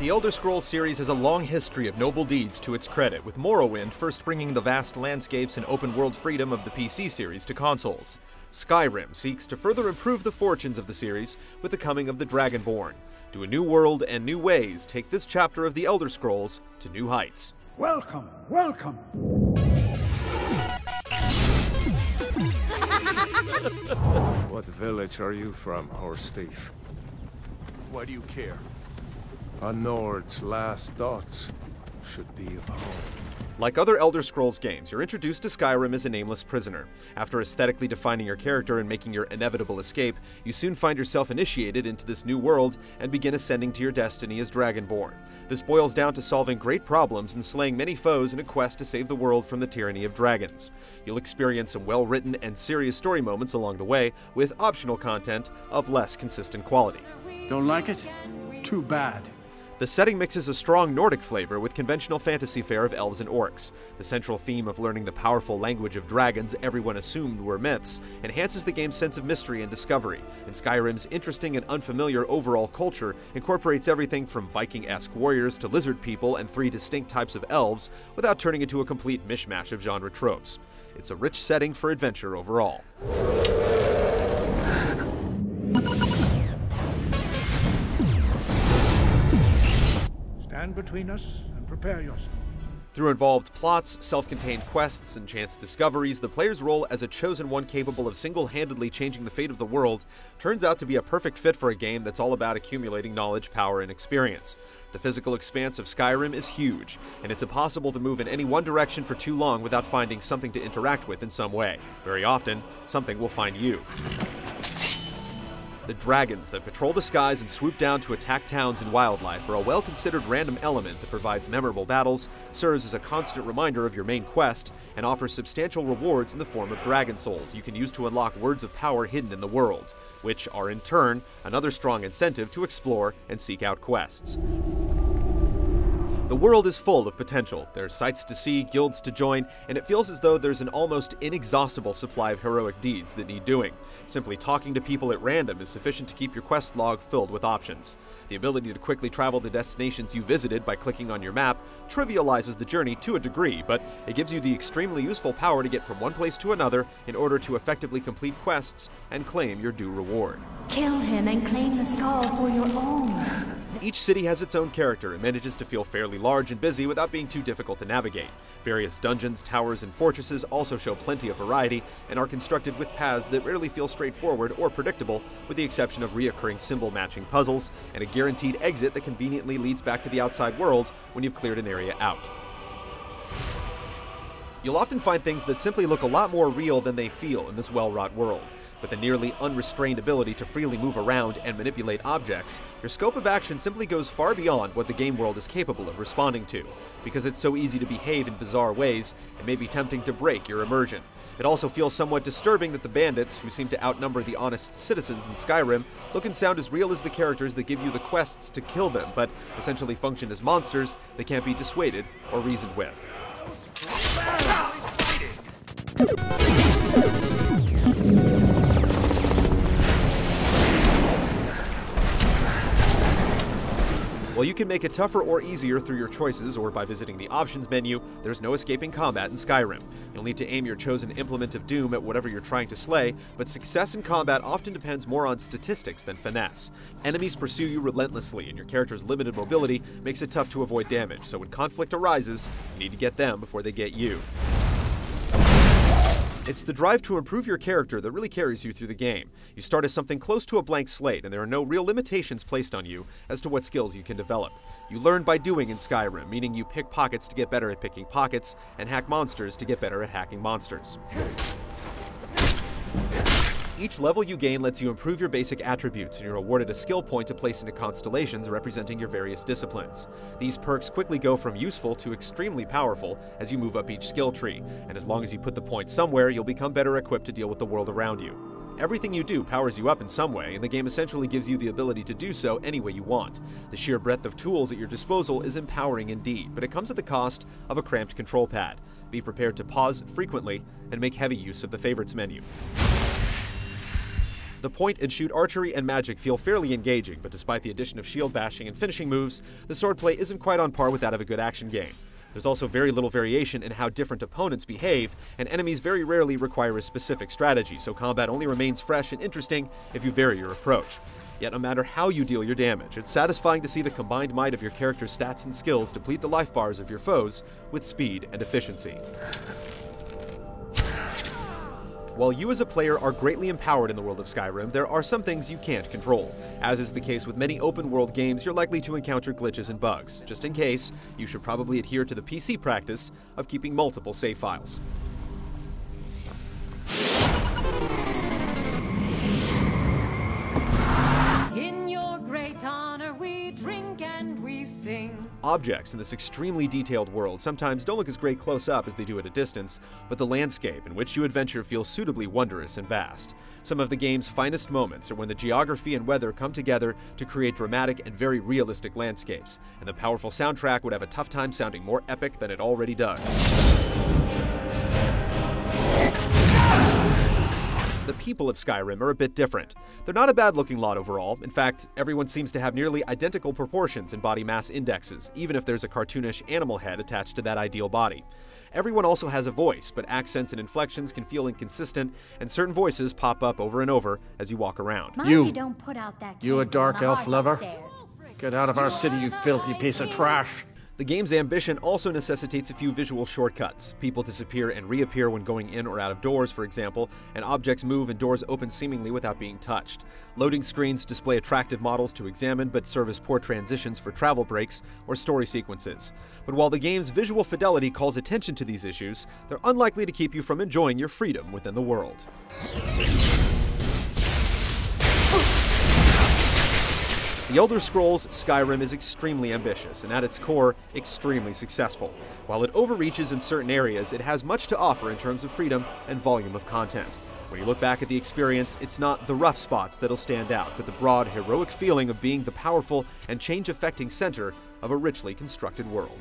The Elder Scrolls series has a long history of noble deeds to its credit, with Morrowind first bringing the vast landscapes and open-world freedom of the PC series to consoles. Skyrim seeks to further improve the fortunes of the series with the coming of the Dragonborn. To a new world and new ways take this chapter of the Elder Scrolls to new heights. Welcome, welcome! What village are you from, horse thief? Why do you care? A Nord's last thoughts should be of home. Like other Elder Scrolls games, you're introduced to Skyrim as a nameless prisoner. After aesthetically defining your character and making your inevitable escape, you soon find yourself initiated into this new world and begin ascending to your destiny as Dragonborn. This boils down to solving great problems and slaying many foes in a quest to save the world from the tyranny of dragons. You'll experience some well-written and serious story moments along the way, with optional content of less consistent quality. Don't like it? Too bad. The setting mixes a strong Nordic flavor with conventional fantasy fare of elves and orcs. The central theme of learning the powerful language of dragons everyone assumed were myths enhances the game's sense of mystery and discovery, and Skyrim's interesting and unfamiliar overall culture incorporates everything from Viking-esque warriors to lizard people and 3 distinct types of elves without turning into a complete mishmash of genre tropes. It's a rich setting for adventure overall. Stand between us and prepare yourself. Through involved plots, self-contained quests, and chance discoveries, the player's role as a chosen one capable of single-handedly changing the fate of the world turns out to be a perfect fit for a game that's all about accumulating knowledge, power, and experience. The physical expanse of Skyrim is huge, and it's impossible to move in any one direction for too long without finding something to interact with in some way. Very often, something will find you. The dragons that patrol the skies and swoop down to attack towns and wildlife are a well-considered random element that provides memorable battles, serves as a constant reminder of your main quest, and offers substantial rewards in the form of dragon souls you can use to unlock words of power hidden in the world, which are in turn another strong incentive to explore and seek out quests. The world is full of potential. There's sights to see, guilds to join, and it feels as though there's an almost inexhaustible supply of heroic deeds that need doing. Simply talking to people at random is sufficient to keep your quest log filled with options. The ability to quickly travel to destinations you visited by clicking on your map trivializes the journey to a degree, but it gives you the extremely useful power to get from one place to another in order to effectively complete quests and claim your due reward. Kill him and claim the skull for your own. Each city has its own character and manages to feel fairly large and busy without being too difficult to navigate. Various dungeons, towers, and fortresses also show plenty of variety and are constructed with paths that rarely feel straightforward or predictable, with the exception of reoccurring symbol-matching puzzles and a guaranteed exit that conveniently leads back to the outside world when you've cleared an area out. You'll often find things that simply look a lot more real than they feel in this well-wrought world. With the nearly unrestrained ability to freely move around and manipulate objects, your scope of action simply goes far beyond what the game world is capable of responding to. Because it's so easy to behave in bizarre ways, it may be tempting to break your immersion. It also feels somewhat disturbing that the bandits, who seem to outnumber the honest citizens in Skyrim, look and sound as real as the characters that give you the quests to kill them, but essentially function as monsters that can't be dissuaded or reasoned with. While you can make it tougher or easier through your choices or by visiting the options menu, there's no escaping combat in Skyrim. You'll need to aim your chosen implement of doom at whatever you're trying to slay, but success in combat often depends more on statistics than finesse. Enemies pursue you relentlessly, and your character's limited mobility makes it tough to avoid damage, so when conflict arises, you need to get them before they get you. It's the drive to improve your character that really carries you through the game. You start as something close to a blank slate, and there are no real limitations placed on you as to what skills you can develop. You learn by doing in Skyrim, meaning you pick pockets to get better at picking pockets, and hack monsters to get better at hacking monsters. Each level you gain lets you improve your basic attributes, and you're awarded a skill point to place into constellations representing your various disciplines. These perks quickly go from useful to extremely powerful as you move up each skill tree, and as long as you put the point somewhere, you'll become better equipped to deal with the world around you. Everything you do powers you up in some way, and the game essentially gives you the ability to do so any way you want. The sheer breadth of tools at your disposal is empowering indeed, but it comes at the cost of a cramped control pad. Be prepared to pause frequently and make heavy use of the favorites menu. The point-and-shoot archery and magic feel fairly engaging, but despite the addition of shield bashing and finishing moves, the swordplay isn't quite on par with that of a good action game. There's also very little variation in how different opponents behave, and enemies very rarely require a specific strategy, so combat only remains fresh and interesting if you vary your approach. Yet no matter how you deal your damage, it's satisfying to see the combined might of your character's stats and skills deplete the life bars of your foes with speed and efficiency. While you as a player are greatly empowered in the world of Skyrim, there are some things you can't control. As is the case with many open-world games, you're likely to encounter glitches and bugs. Just in case, you should probably adhere to the PC practice of keeping multiple save files. In your great honor we drink and we sing. Objects in this extremely detailed world sometimes don't look as great close up as they do at a distance, but the landscape in which you adventure feels suitably wondrous and vast. Some of the game's finest moments are when the geography and weather come together to create dramatic and very realistic landscapes, and the powerful soundtrack would have a tough time sounding more epic than it already does. The people of Skyrim are a bit different. They're not a bad-looking lot overall. In fact, everyone seems to have nearly identical proportions in body mass indexes, even if there's a cartoonish animal head attached to that ideal body. Everyone also has a voice, but accents and inflections can feel inconsistent, and certain voices pop up over and over as you walk around. Mind you don't put out that You a candle dark on the elf hearth lover? upstairs. Get out of our city, you filthy piece of trash! The game's ambition also necessitates a few visual shortcuts. People disappear and reappear when going in or out of doors, for example, and objects move and doors open seemingly without being touched. Loading screens display attractive models to examine but serve as poor transitions for travel breaks or story sequences. But while the game's visual fidelity calls attention to these issues, they're unlikely to keep you from enjoying your freedom within the world. The Elder Scrolls Skyrim is extremely ambitious, and at its core, extremely successful. While it overreaches in certain areas, it has much to offer in terms of freedom and volume of content. When you look back at the experience, it's not the rough spots that'll stand out, but the broad, heroic feeling of being the powerful and change-affecting center of a richly constructed world.